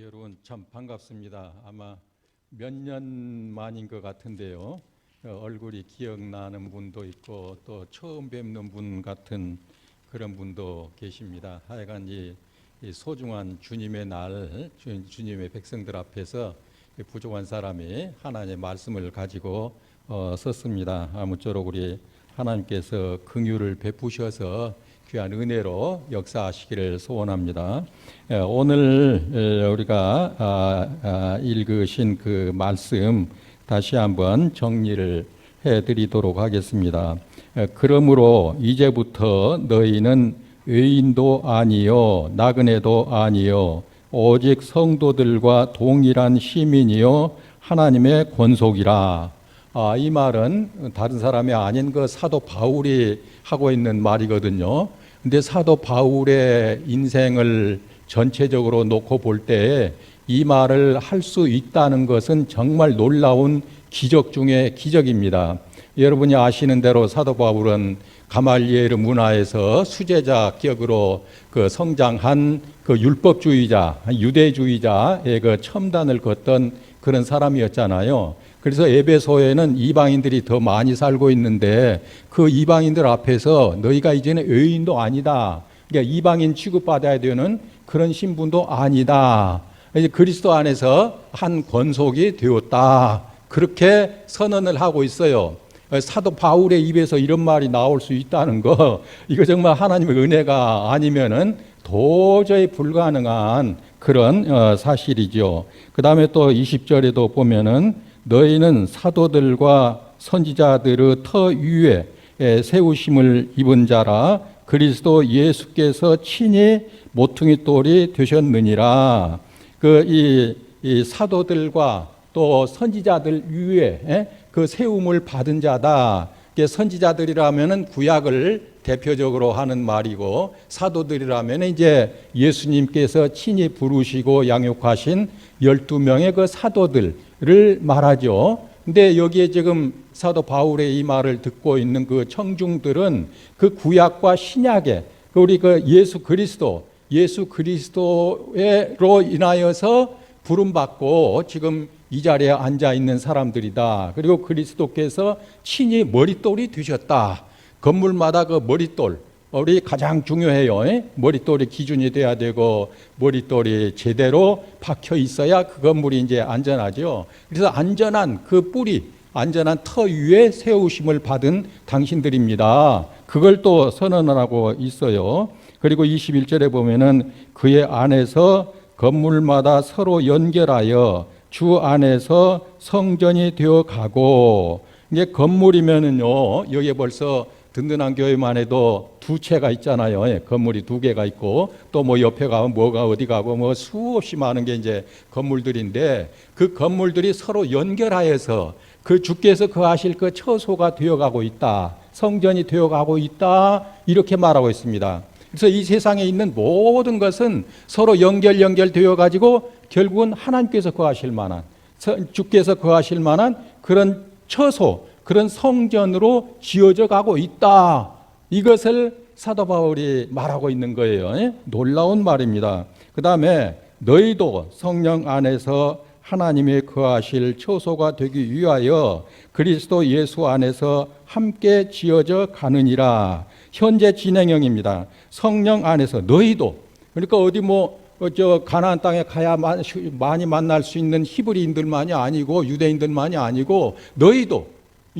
여러분 참 반갑습니다. 아마 몇 년 만인 것 같은데요. 얼굴이 기억나는 분도 있고 또 처음 뵙는 분 같은 그런 분도 계십니다. 하여간 이 소중한 주님의 날, 주님의 백성들 앞에서 부족한 사람이 하나님의 말씀을 가지고 섰습니다. 아무쪼록 우리 하나님께서 긍휼을 베푸셔서 귀한 은혜로 역사하시기를 소원합니다. 오늘 우리가 읽으신 그 말씀 다시 한번 정리를 해드리도록 하겠습니다. 그러므로 이제부터 너희는 의인도 아니요 나그네도 아니요 오직 성도들과 동일한 시민이요 하나님의 권속이라. 이 말은 다른 사람이 아닌 그 사도 바울이 하고 있는 말이거든요. 근데 사도 바울의 인생을 전체적으로 놓고 볼 때 이 말을 할 수 있다는 것은 정말 놀라운 기적 중에 기적입니다. 여러분이 아시는 대로 사도 바울은 가말리엘 문화에서 수제자격으로 그 성장한 그 율법주의자, 유대주의자의 그 첨단을 걷던 그런 사람이었잖아요. 그래서 에베소에는 이방인들이 더 많이 살고 있는데 그 이방인들 앞에서 너희가 이제는 의인도 아니다. 그러니까 이방인 취급받아야 되는 그런 신분도 아니다. 이제 그리스도 안에서 한 권속이 되었다. 그렇게 선언을 하고 있어요. 사도 바울의 입에서 이런 말이 나올 수 있다는 거, 이거 정말 하나님의 은혜가 아니면은 도저히 불가능한 그런 사실이죠. 그 다음에 또 20절에도 보면은 너희는 사도들과 선지자들의 터 위에 세우심을 입은 자라 그리스도 예수께서 친히 모퉁이 돌이 되셨느니라. 이 사도들과 또 선지자들 위에 그 세움을 받은 자다. 선지자들이라면은 구약을 대표적으로 하는 말이고 사도들이라면 이제 예수님께서 친히 부르시고 양육하신 12명의 그 사도들을 말하죠. 근데 여기에 지금 사도 바울의 이 말을 듣고 있는 그 청중들은 그 구약과 신약의 우리 그 예수 그리스도로 인하여서 부름받고 지금 이 자리에 앉아 있는 사람들이다. 그리고 그리스도께서 친히 머릿돌이 되셨다. 건물마다 그 머릿돌, 우리 가장 중요해요. 머릿돌이 기준이 돼야 되고 머릿돌이 제대로 박혀 있어야 그 건물이 이제 안전하죠. 그래서 안전한 그 뿌리, 안전한 터 위에 세우심을 받은 당신들입니다. 그걸 또 선언을 하고 있어요. 그리고 21절에 보면은 그의 안에서 건물마다 서로 연결하여 주 안에서 성전이 되어 가고, 이게 건물이면은요, 여기에 벌써 든든한 교회만 해도 두 채가 있잖아요. 건물이 두 개가 있고, 또 뭐 옆에 가면 뭐가 어디 가고, 뭐 수없이 많은 게 이제 건물들인데, 그 건물들이 서로 연결하여서 그 주께서 거하실 그 처소가 되어가고 있다. 성전이 되어가고 있다. 이렇게 말하고 있습니다. 그래서 이 세상에 있는 모든 것은 서로 연결되어 가지고 결국은 하나님께서 거하실 만한, 주께서 거하실 만한 그런 처소, 그런 성전으로 지어져 가고 있다. 이것을 사도 바울이 말하고 있는 거예요. 놀라운 말입니다. 그 다음에 너희도 성령 안에서 하나님의 거하실 처소가 되기 위하여 그리스도 예수 안에서 함께 지어져 가느니라. 현재 진행형입니다. 성령 안에서 너희도, 그러니까 어디 가나안 땅에 가야 많이 만날 수 있는 히브리인들만이 아니고 유대인들만이 아니고 너희도,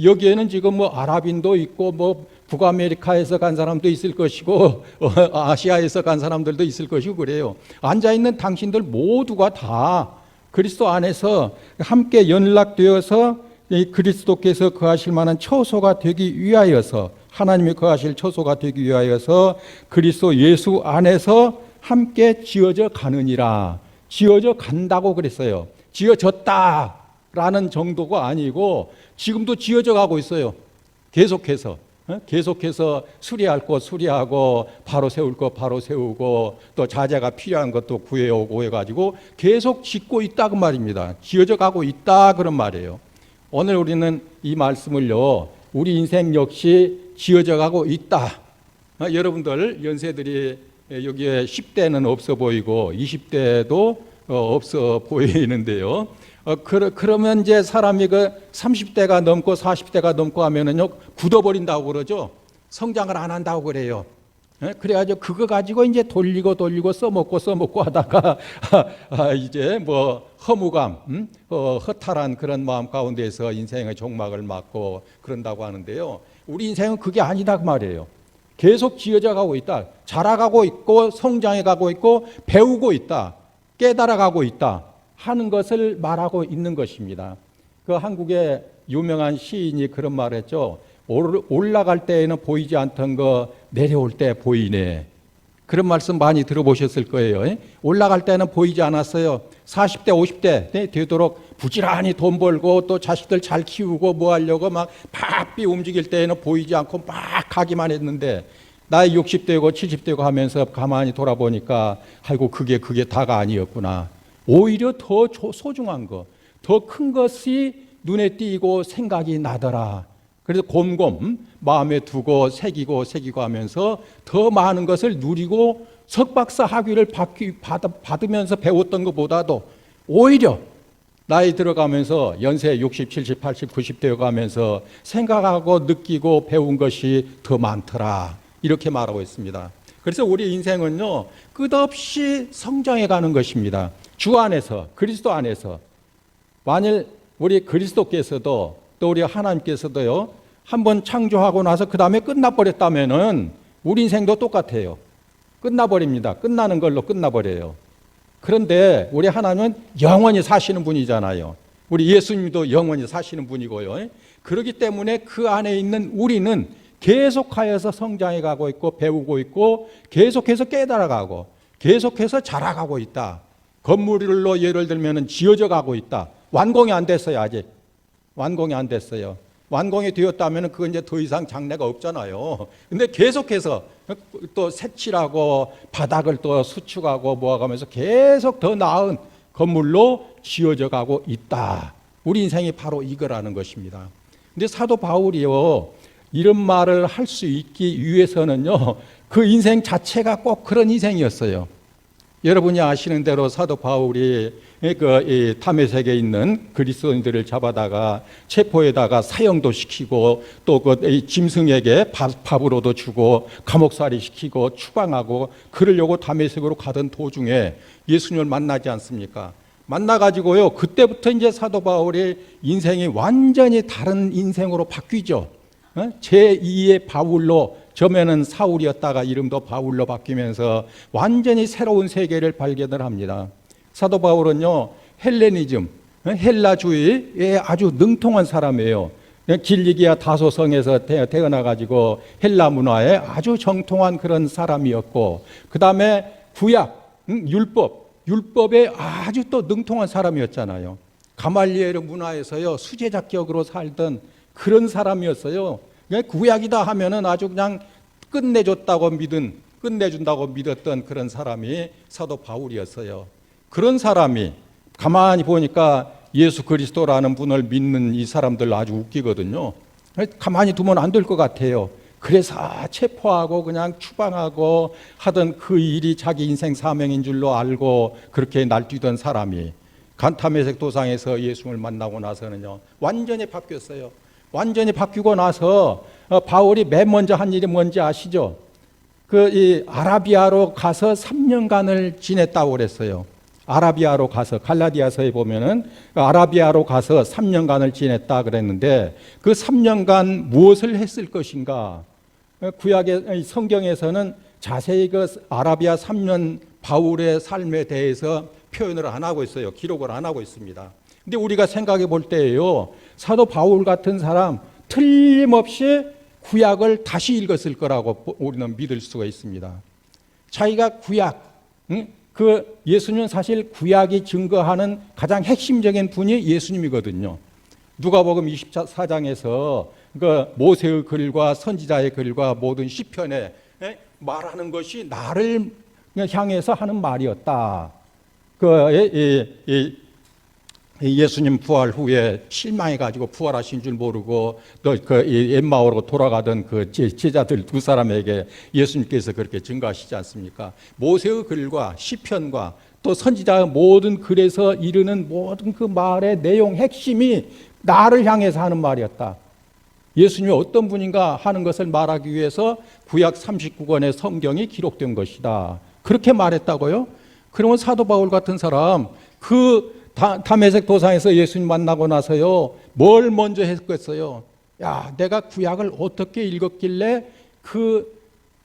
여기에는 지금 아랍인도 있고 북아메리카에서 간 사람도 있을 것이고 아시아에서 간 사람들도 있을 것이고 그래요. 앉아 있는 당신들 모두가 다 그리스도 안에서 함께 연락되어서 그리스도께서 거하실 만한 처소가 되기 위하여서, 하나님이 거하실 처소가 되기 위하여서 그리스도 예수 안에서 함께 지어져 가느니라. 지어져 간다고 그랬어요. 지어졌다라는 정도가 아니고 지금도 지어져 가고 있어요. 계속해서 수리할 것 수리하고 바로 세울 것 바로 세우고 또 자재가 필요한 것도 구해오고 해가지고 계속 짓고 있다 그 말입니다. 지어져 가고 있다 그런 말이에요. 오늘 우리는 이 말씀을요, 우리 인생 역시 지어져 가고 있다. 여러분들 연세들이 여기에 10대는 없어 보이고 20대도 없어 보이는데요. 그러면 이제 사람이 그 30대가 넘고 40대가 넘고 하면은요, 굳어버린다고 그러죠. 성장을 안 한다고 그래요. 그래가지고 그거 가지고 이제 돌리고 써먹고 하다가 이제 뭐 허무감, 허탈한 그런 마음 가운데서 인생의 종막을 맞고 그런다고 하는데요. 우리 인생은 그게 아니다 그 말이에요. 계속 지어져 가고 있다. 자라가고 있고 성장해 가고 있고 배우고 있다. 깨달아가고 있다 하는 것을 말하고 있는 것입니다. 그 한국의 유명한 시인이 그런 말을 했죠. 올라갈 때에는 보이지 않던 거 내려올 때 보이네. 그런 말씀 많이 들어보셨을 거예요. 올라갈 때는 보이지 않았어요. 40대 50대 되도록 부지런히 돈 벌고 또 자식들 잘 키우고 뭐 하려고 막 바삐 움직일 때에는 보이지 않고 막 가기만 했는데 나이 60대고 70대고 하면서 가만히 돌아보니까 아이고 그게 다가 아니었구나. 오히려 더 소중한 거, 더 큰 것이 눈에 띄고 생각이 나더라. 그래서 곰곰 마음에 두고 새기고 하면서 더 많은 것을 누리고 석박사 학위를 받으면서 배웠던 것보다도 오히려 나이 들어가면서 연세 60, 70, 80, 90 되어가면서 생각하고 느끼고 배운 것이 더 많더라. 이렇게 말하고 있습니다. 그래서 우리 인생은요, 끝없이 성장해 가는 것입니다. 주 안에서, 그리스도 안에서. 만일 우리 그리스도께서도 또 우리 하나님께서도요, 한번 창조하고 나서 그 다음에 끝나버렸다면은 우리 인생도 똑같아요. 끝나버립니다. 끝나는 걸로 끝나버려요. 그런데 우리 하나님은 영원히 사시는 분이잖아요. 우리 예수님도 영원히 사시는 분이고요. 그렇기 때문에 그 안에 있는 우리는 계속하여서 성장해 가고 있고 배우고 있고 계속해서 깨달아가고 계속해서 자라가고 있다. 건물로 예를 들면 지어져 가고 있다. 완공이 안 됐어요. 아직 완공이 안 됐어요. 완공이 되었다면 그건 이제 더 이상 장래가 없잖아요. 근데 계속해서 또 색칠하고 바닥을 또 수축하고 모아가면서 계속 더 나은 건물로 지어져 가고 있다. 우리 인생이 바로 이거라는 것입니다. 근데 사도 바울이요, 이런 말을 할 수 있기 위해서는요, 그 인생 자체가 꼭 그런 인생이었어요. 여러분이 아시는 대로 사도 바울이 그 다메섹에 있는 그리스도인들을 잡아다가 체포에다가 사형도 시키고 또 그 짐승에게 밥으로도 주고 감옥살이 시키고 추방하고 그러려고 다메섹으로 가던 도중에 예수님을 만나지 않습니까? 만나가지고요, 그때부터 이제 사도 바울의 인생이 완전히 다른 인생으로 바뀌죠. 제2의 바울로, 처음에는 사울이었다가 이름도 바울로 바뀌면서 완전히 새로운 세계를 발견을 합니다. 사도 바울은요, 헬레니즘, 헬라주의에 아주 능통한 사람이에요. 길리기아 다소성에서 태어나가지고 헬라 문화에 아주 정통한 그런 사람이었고, 그 다음에 구약, 율법에 아주 또 능통한 사람이었잖아요. 가말리엘 문화에서요, 수제자격으로 살던 그런 사람이었어요. 구약이다 하면은 아주 그냥 끝내준다고 믿었던 그런 사람이 사도 바울이었어요. 그런 사람이 가만히 보니까 예수 그리스도라는 분을 믿는 이 사람들 아주 웃기거든요. 가만히 두면 안 될 것 같아요. 그래서 체포하고 그냥 추방하고 하던 그 일이 자기 인생 사명인 줄로 알고 그렇게 날뛰던 사람이 다메섹 도상에서 예수를 만나고 나서는요, 완전히 바뀌었어요. 완전히 바뀌고 나서 바울이 맨 먼저 한 일이 뭔지 아시죠? 이 아라비아로 가서 3년간을 지냈다고 그랬어요. 아라비아로 가서, 갈라디아서에 보면은 아라비아로 가서 3년간을 지냈다 그랬는데 그 3년간 무엇을 했을 것인가? 구약의 성경에서는 자세히 그 아라비아 3년 바울의 삶에 대해서 표현을 안 하고 있어요. 기록을 안 하고 있습니다. 근데 우리가 생각해 볼 때에요, 사도 바울 같은 사람 틀림없이 구약을 다시 읽었을 거라고 우리는 믿을 수가 있습니다. 자기가 구약, 그 예수님은 사실 구약이 증거하는 가장 핵심적인 분이 예수님이거든요. 누가복음 24장에서 그 모세의 글과 선지자의 글과 모든 시편에 말하는 것이 나를 향해서 하는 말이었다. 예수님 부활 후에 실망해가지고 부활하신 줄 모르고 엠마오로 돌아가던 그 제자들 두 사람에게 예수님께서 그렇게 증거하시지 않습니까? 모세의 글과 시편과 또 선지자의 모든 글에서 이르는 모든 그 말의 내용 핵심이 나를 향해서 하는 말이었다. 예수님이 어떤 분인가 하는 것을 말하기 위해서 구약 39권의 성경이 기록된 것이다. 그렇게 말했다고요? 그러면 사도 바울 같은 사람 다메섹 도상에서 예수님 만나고 나서요, 뭘 먼저 했겠어요? 야, 내가 구약을 어떻게 읽었길래 그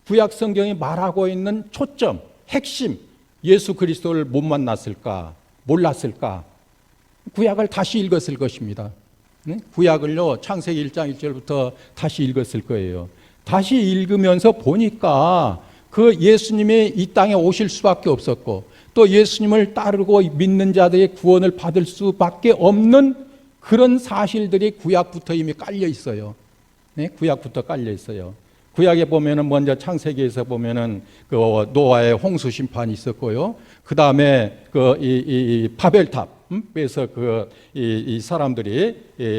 구약 성경이 말하고 있는 초점, 핵심, 예수 그리스도를 못 만났을까? 몰랐을까? 구약을 다시 읽었을 것입니다. 구약을요, 창세기 1장 1절부터 다시 읽었을 거예요. 다시 읽으면서 보니까 그 예수님이 이 땅에 오실 수밖에 없었고, 또 예수님을 따르고 믿는 자들의 구원을 받을 수밖에 없는 그런 사실들이 구약부터 이미 깔려 있어요. 네? 구약부터 깔려 있어요. 구약에 보면은 먼저 창세기에서 보면은 그 노아의 홍수 심판이 있었고요. 그 다음에 이 바벨탑에서 이 사람들이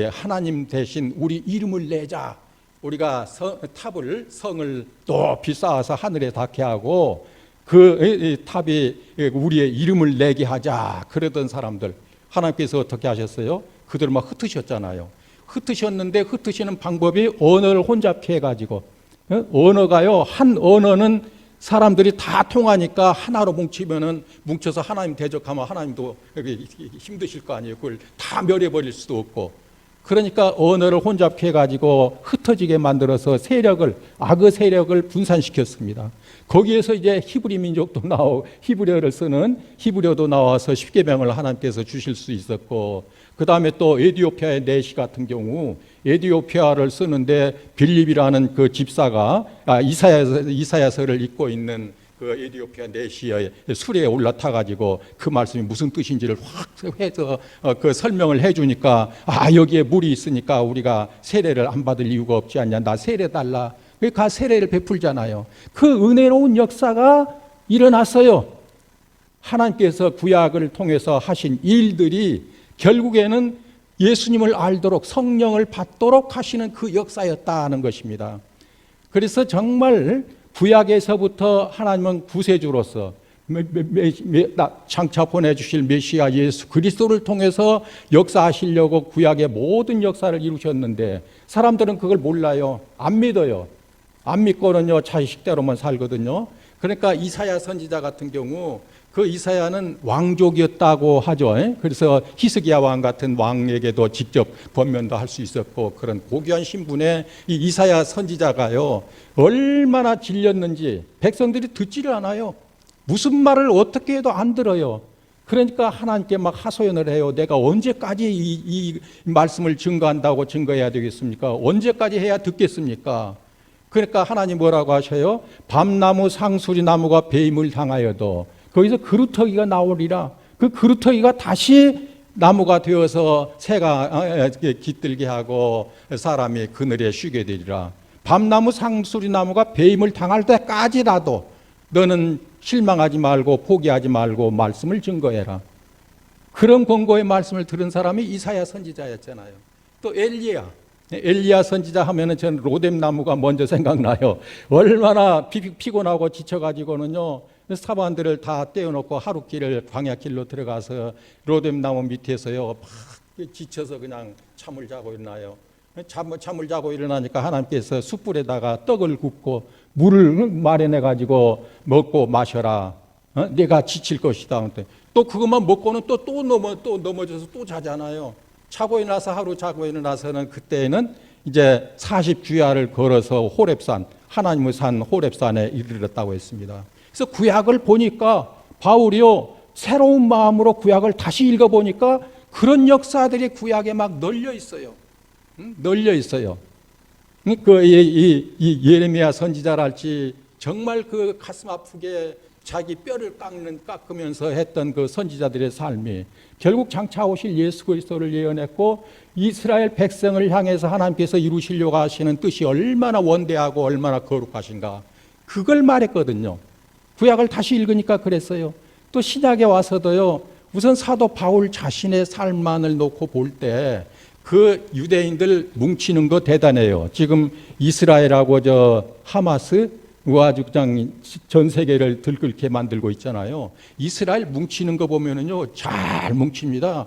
하나님 대신 우리 이름을 내자. 우리가 성을 높이 쌓아서 하늘에 닿게 하고 그 탑이 우리의 이름을 내게 하자. 그러던 사람들 하나님께서 어떻게 하셨어요? 그들을 막 흩으셨잖아요. 흩으셨는데 흩으시는 방법이 언어를 혼잡케 해가지고, 언어가요, 한 언어는 사람들이 다 통하니까 하나로 뭉쳐서 하나님 대적하면 하나님도 힘드실 거 아니에요. 그걸 다 멸해버릴 수도 없고. 그러니까 언어를 혼잡케 해가지고 흩어지게 만들어서 악의 세력을 분산시켰습니다. 거기에서 이제 히브리 민족도 히브리어를 쓰는 히브리어도 나와서 십계명을 하나님께서 주실 수 있었고, 그 다음에 또 에디오피아의 내시 같은 경우 에디오피아를 쓰는데 빌립이라는 그 집사가 이사야서를 읽고 있는 그 에디오피아 내시의 수레에 올라타 가지고 그 말씀이 무슨 뜻인지를 확 해서 그 설명을 해주니까, 여기에 물이 있으니까 우리가 세례를 안 받을 이유가 없지 않냐, 나 세례 달라. 그러니까 세례를 베풀잖아요. 그 은혜로운 역사가 일어났어요. 하나님께서 구약을 통해서 하신 일들이 결국에는 예수님을 알도록, 성령을 받도록 하시는 그 역사였다는 것입니다. 그래서 정말 구약에서부터 하나님은 구세주로서 장차 보내주실 메시아 예수 그리스도를 통해서 역사하시려고 구약의 모든 역사를 이루셨는데, 사람들은 그걸 몰라요. 안 믿어요. 안 믿고는요, 자식대로만 살거든요. 그러니까 이사야 선지자 같은 경우, 그 이사야는 왕족이었다고 하죠. 그래서 히스기야 왕 같은 왕에게도 직접 번면도 할 수 있었고, 그런 고귀한 신분의 이 이사야 선지자가요, 얼마나 질렸는지 백성들이 듣지를 않아요. 무슨 말을 어떻게 해도 안 들어요. 그러니까 하나님께 막 하소연을 해요. 내가 언제까지 이 말씀을 증거한다고 증거해야 되겠습니까? 언제까지 해야 듣겠습니까? 그러니까 하나님 뭐라고 하셔요? 밤나무 상수리 나무가 배임을 당하여도 거기서 그루터기가 나오리라. 그 그루터기가 다시 나무가 되어서 새가 깃들게 하고 사람이 그늘에 쉬게 되리라. 밤나무 상수리 나무가 배임을 당할 때까지라도 너는 실망하지 말고 포기하지 말고 말씀을 증거해라. 그런 권고의 말씀을 들은 사람이 이사야 선지자였잖아요. 또 엘리야 선지자 하면은 저는 로뎀 나무가 먼저 생각나요. 얼마나 피곤하고 지쳐가지고는요, 사반들을 다 떼어놓고 하루길을 광야길로 들어가서 로뎀 나무 밑에서요, 막 지쳐서 그냥 잠을 자고 일어나요. 잠을 자고 일어나니까 하나님께서 숯불에다가 떡을 굽고 물을 마련해가지고 먹고 마셔라. 내가 지칠 것이다. 또 그것만 먹고는 또 넘어져서 또 자잖아요. 자고 일어나서 하루 자고 일어나서는 그때는 이제 40주야를 걸어서 호렙산, 하나님의 산 호렙산에 이르렀다고 했습니다. 그래서 구약을 보니까 바울이요, 새로운 마음으로 구약을 다시 읽어보니까 그런 역사들이 구약에 막 널려 있어요. 널려 있어요. 이 예레미야 선지자랄지 정말 그 가슴 아프게 자기 뼈를 깎으면서 했던 그 선지자들의 삶이 결국 장차 오실 예수 그리스도를 예언했고, 이스라엘 백성을 향해서 하나님께서 이루시려고 하시는 뜻이 얼마나 원대하고 얼마나 거룩하신가, 그걸 말했거든요. 구약을 다시 읽으니까 그랬어요. 또 신약에 와서도요, 우선 사도 바울 자신의 삶만을 놓고 볼 때 그 유대인들 뭉치는 거 대단해요. 지금 이스라엘하고 하마스, 아주 그냥 전 세계를 들끓게 만들고 있잖아요. 이스라엘 뭉치는 거 보면은요, 잘 뭉칩니다.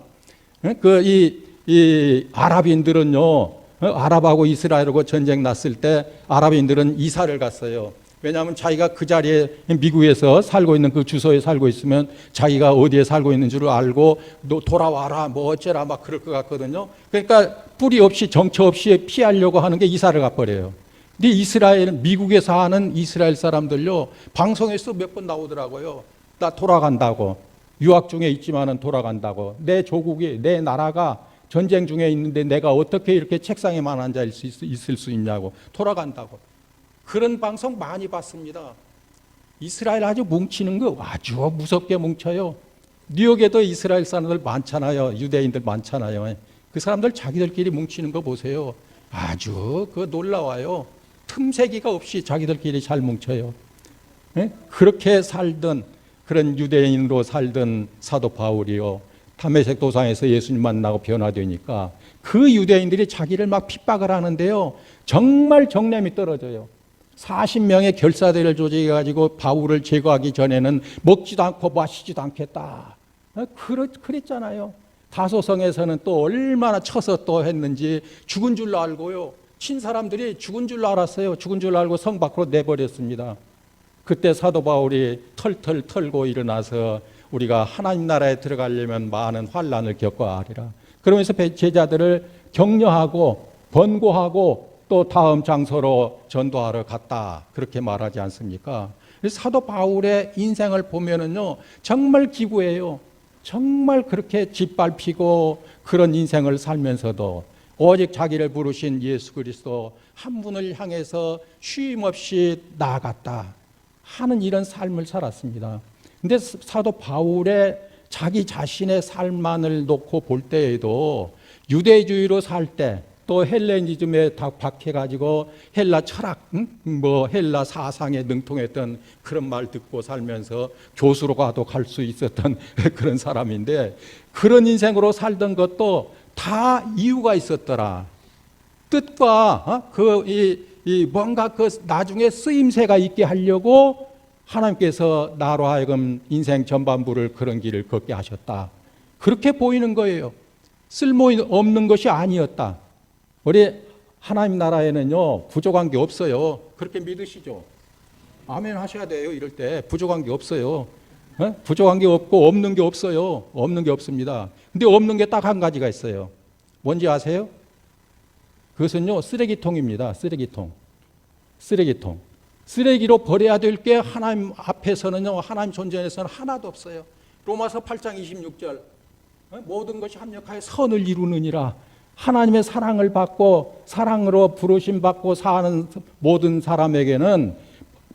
이 아랍인들은요, 아랍하고 이스라엘하고 전쟁 났을 때 아랍인들은 이사를 갔어요. 왜냐하면 자기가 그 자리에 미국에서 살고 있는 그 주소에 살고 있으면 자기가 어디에 살고 있는 줄 알고 너 돌아와라 뭐 어쩌라 막 그럴 것 같거든요. 그러니까 뿌리 없이 정처 없이 피하려고 하는 게 이사를 가버려요. 근데 이스라엘 미국에서 사는 이스라엘 사람들요 방송에서 몇 번 나오더라고요. 나 돌아간다고, 유학 중에 있지만은 돌아간다고, 내 조국이 내 나라가 전쟁 중에 있는데 내가 어떻게 이렇게 책상에만 앉아 있을 수 있냐고, 돌아간다고. 그런 방송 많이 봤습니다. 이스라엘 아주 뭉치는 거 아주 무섭게 뭉쳐요. 뉴욕에도 이스라엘 사람들 많잖아요. 유대인들 많잖아요. 그 사람들 자기들끼리 뭉치는 거 보세요. 아주 놀라워요. 틈새기가 없이 자기들끼리 잘 뭉쳐요. 그렇게 살던 그런 유대인으로 살던 사도 바울이요, 다메섹 도상에서 예수님 만나고 변화되니까 그 유대인들이 자기를 막 핍박을 하는데요, 정말 정념이 떨어져요. 40명의 결사대를 조직해가지고 바울을 제거하기 전에는 먹지도 않고 마시지도 않겠다, 그랬잖아요. 다소성에서는 또 얼마나 쳐서 또 했는지 죽은 줄 알고요, 친 사람들이 죽은 줄 알았어요. 죽은 줄 알고 성 밖으로 내버렸습니다. 그때 사도 바울이 털털 털고 일어나서 우리가 하나님 나라에 들어가려면 많은 환난을 겪어야 하리라, 그러면서 제자들을 격려하고 번고하고 또 다음 장소로 전도하러 갔다, 그렇게 말하지 않습니까? 사도 바울의 인생을 보면은요 정말 기구해요. 정말 그렇게 짓밟히고 그런 인생을 살면서도 오직 자기를 부르신 예수 그리스도 한 분을 향해서 쉼 없이 나아갔다 하는 이런 삶을 살았습니다. 근데 사도 바울의 자기 자신의 삶만을 놓고 볼 때에도 유대주의로 살 때, 또 헬레니즘에 다 박해가지고 헬라 철학, 헬라 사상에 능통했던 그런 말 듣고 살면서 교수로 가도 갈 수 있었던 그런 사람인데, 그런 인생으로 살던 것도 다 이유가 있었더라. 뜻과 뭔가 나중에 쓰임새가 있게 하려고 하나님께서 나로 하여금 인생 전반부를 그런 길을 걷게 하셨다, 그렇게 보이는 거예요. 쓸모없는 것이 아니었다. 우리 하나님 나라에는요 부족한 게 없어요. 그렇게 믿으시죠? 아멘 하셔야 돼요. 이럴 때 부족한 게 없어요. 부족한 게 없고 없는 게 없어요. 없는 게 없습니다. 근데 없는 게 딱 한 가지가 있어요. 뭔지 아세요? 그것은요 쓰레기통입니다. 쓰레기통. 쓰레기로 버려야 될 게 하나님 앞에서는요, 하나님 존재에서는 하나도 없어요. 로마서 8장 26절, 모든 것이 합력하여 선을 이루느니라. 하나님의 사랑을 받고 사랑으로 부르심 받고 사는 모든 사람에게는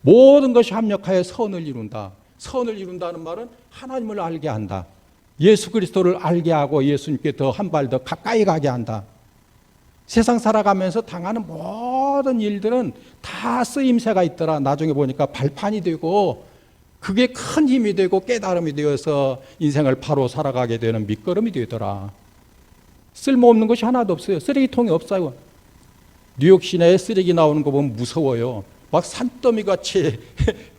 모든 것이 합력하여 선을 이룬다. 선을 이룬다는 말은 하나님을 알게 한다. 예수 그리스도를 알게 하고 예수님께 더 한 발 더 가까이 가게 한다. 세상 살아가면서 당하는 모든 일들은 다 쓰임새가 있더라. 나중에 보니까 발판이 되고 그게 큰 힘이 되고 깨달음이 되어서 인생을 바로 살아가게 되는 밑거름이 되더라. 쓸모없는 것이 하나도 없어요. 쓰레기통이 없어요. 뉴욕 시내에 쓰레기 나오는 거 보면 무서워요. 막 산더미 같이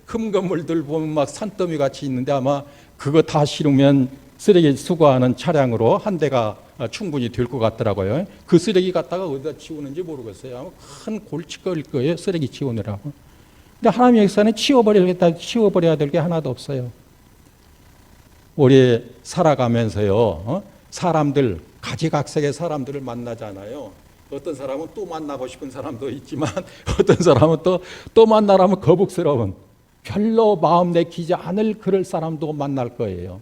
큰 건물들 보면 막 산더미 같이 있는데 아마 그거 다 실으면 쓰레기 수거하는 차량으로 한 대가 충분히 될 것 같더라고요. 그 쓰레기 갖다가 어디다 치우는지 모르겠어요. 아마 큰 골칫거릴 거예요. 쓰레기 치우느라고. 근데 하나님의 역사는 치워버려야 될 게 하나도 없어요. 우리 살아가면서요, 사람들, 가지각색의 사람들을 만나잖아요. 어떤 사람은 또 만나고 싶은 사람도 있지만 어떤 사람은 또 만나라면 거북스러운, 별로 마음 내키지 않을 그럴 사람도 만날 거예요.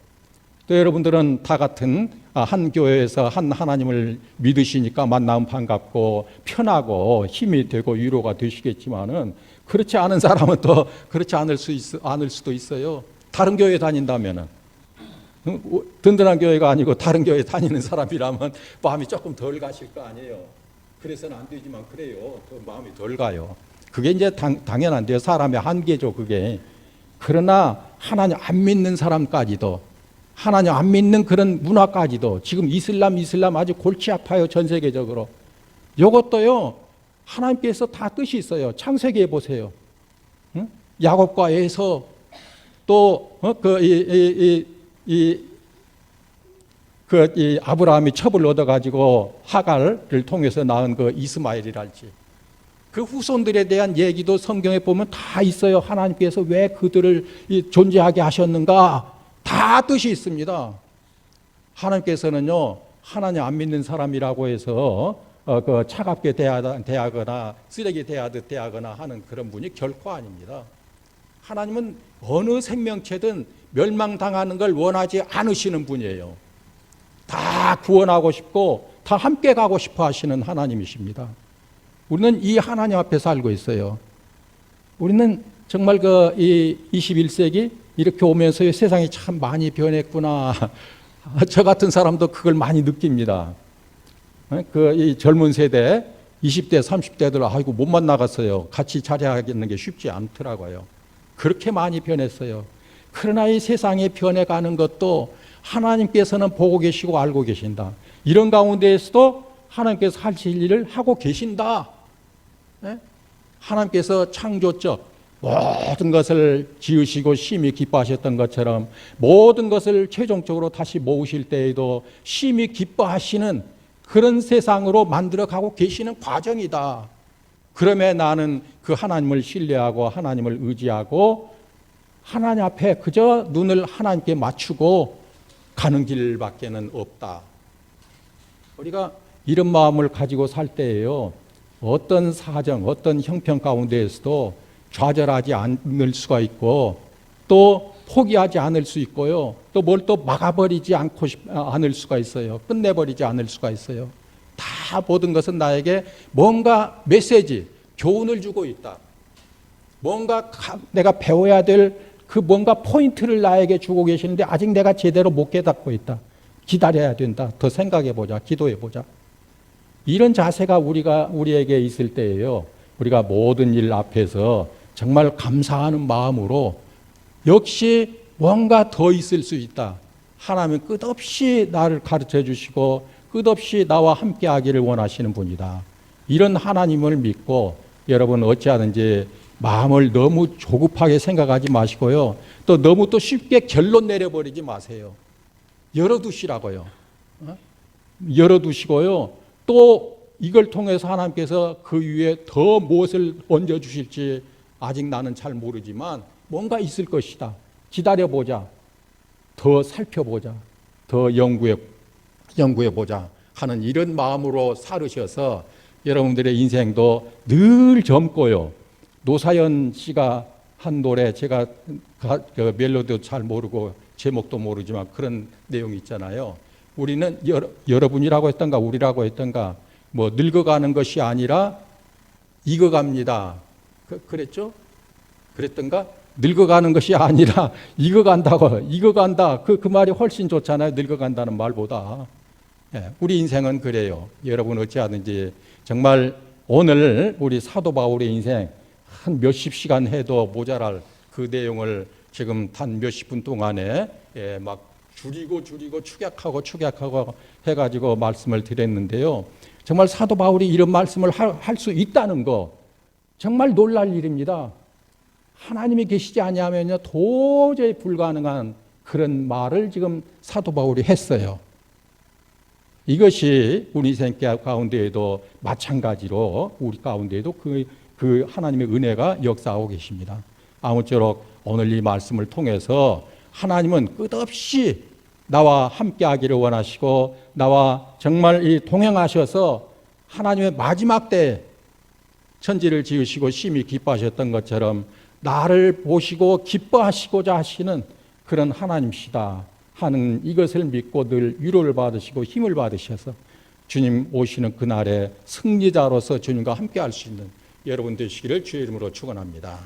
또 여러분들은 다 같은 한 교회에서 한 하나님을 믿으시니까 만나면 반갑고 편하고 힘이 되고 위로가 되시겠지만은 그렇지 않은 사람은 또 그렇지 않을 수도 있어요. 다른 교회 다닌다면은, 든든한 교회가 아니고 다른 교회 다니는 사람이라면 마음이 조금 덜 가실 거 아니에요. 그래서는 안 되지만 그래요. 더 마음이 덜 가요. 그게 이제 당연한데요. 사람의 한계죠, 그게. 그러나 하나님 안 믿는 사람까지도, 하나님 안 믿는 그런 문화까지도, 지금 이슬람 아주 골치 아파요, 전 세계적으로. 이것도요, 하나님께서 다 뜻이 있어요. 창세기에 보세요. 응? 야곱과 에서 이 아브라함이 첩을 얻어가지고 하갈을 통해서 낳은 그 이스마엘이랄지 그 후손들에 대한 얘기도 성경에 보면 다 있어요. 하나님께서 왜 그들을 존재하게 하셨는가 다 뜻이 있습니다. 하나님께서는요, 하나님 안 믿는 사람이라고 해서 그 차갑게 대하거나 쓰레기 대하듯 대하거나 하는 그런 분이 결코 아닙니다. 하나님은 어느 생명체든 멸망당하는 걸 원하지 않으시는 분이에요. 다 구원하고 싶고 다 함께 가고 싶어 하시는 하나님이십니다. 우리는 이 하나님 앞에 살고 있어요. 우리는 정말 이 21세기 이렇게 오면서 세상이 참 많이 변했구나. 저 같은 사람도 그걸 많이 느낍니다. 이 젊은 세대 20대 30대들 아이고 못만 나갔어요. 같이 자리하겠는 게 쉽지 않더라고요. 그렇게 많이 변했어요. 그러나 이 세상이 변해가는 것도 하나님께서는 보고 계시고 알고 계신다. 이런 가운데에서도 하나님께서 하실 일을 하고 계신다. 하나님께서 창조적 모든 것을 지으시고 심히 기뻐하셨던 것처럼 모든 것을 최종적으로 다시 모으실 때에도 심히 기뻐하시는 그런 세상으로 만들어가고 계시는 과정이다. 그러면 나는 그 하나님을 신뢰하고 하나님을 의지하고 하나님 앞에 그저 눈을 하나님께 맞추고 가는 길밖에는 없다. 우리가 이런 마음을 가지고 살 때에요, 어떤 사정, 어떤 형편 가운데에서도 좌절하지 않을 수가 있고 또 포기하지 않을 수 있고요, 또 뭘 또 막아버리지 않을 수가 있어요. 끝내버리지 않을 수가 있어요. 다 모든 것은 나에게 뭔가 메시지, 교훈을 주고 있다. 뭔가 내가 배워야 될 그 뭔가 포인트를 나에게 주고 계시는데 아직 내가 제대로 못 깨닫고 있다. 기다려야 된다. 더 생각해보자. 기도해보자. 이런 자세가 우리에게 있을 때예요, 우리가 모든 일 앞에서 정말 감사하는 마음으로 역시 뭔가 더 있을 수 있다. 하나님은 끝없이 나를 가르쳐 주시고 끝없이 나와 함께 하기를 원하시는 분이다. 이런 하나님을 믿고 여러분 어찌하든지 마음을 너무 조급하게 생각하지 마시고요, 또 너무 또 쉽게 결론 내려버리지 마세요. 열어두시라고요. 열어두시고요, 또 이걸 통해서 하나님께서 그 위에 더 무엇을 얹어주실지 아직 나는 잘 모르지만 뭔가 있을 것이다. 기다려보자. 더 살펴보자. 더 연구해보자 하는 이런 마음으로 살으셔서 여러분들의 인생도 늘 젊고요. 노사연 씨가 한 노래, 제가 멜로디도 잘 모르고 제목도 모르지만 그런 내용이 있잖아요. 우리는 여러분이라고 했던가 우리라고 했던가 뭐 늙어가는 것이 아니라 익어갑니다. 그랬죠? 그랬던가? 늙어가는 것이 아니라 익어간다고. 익어간다. 그 말이 훨씬 좋잖아요. 늙어간다는 말보다. 우리 인생은 그래요. 여러분 어찌하든지 정말 오늘 우리 사도 바울의 인생 한 몇십 시간 해도 모자랄 그 내용을 지금 단 몇십 분 동안에 막 줄이고 축약하고 해가지고 말씀을 드렸는데요. 정말 사도 바울이 이런 말씀을 할 수 있다는 거 정말 놀랄 일입니다. 하나님이 계시지 아니하면요 도저히 불가능한 그런 말을 지금 사도 바울이 했어요. 이것이 우리 인생 가운데에도 마찬가지로 우리 가운데에도 그 하나님의 은혜가 역사하고 계십니다. 아무쪼록 오늘 이 말씀을 통해서 하나님은 끝없이 나와 함께 하기를 원하시고 나와 정말 이 동행하셔서 하나님의 마지막 때 천지를 지으시고 심히 기뻐하셨던 것처럼 나를 보시고 기뻐하시고자 하시는 그런 하나님이시다 하는 이것을 믿고 늘 위로를 받으시고 힘을 받으셔서 주님 오시는 그날에 승리자로서 주님과 함께 할 수 있는 여러분 되시기를 주의 이름으로 축원합니다.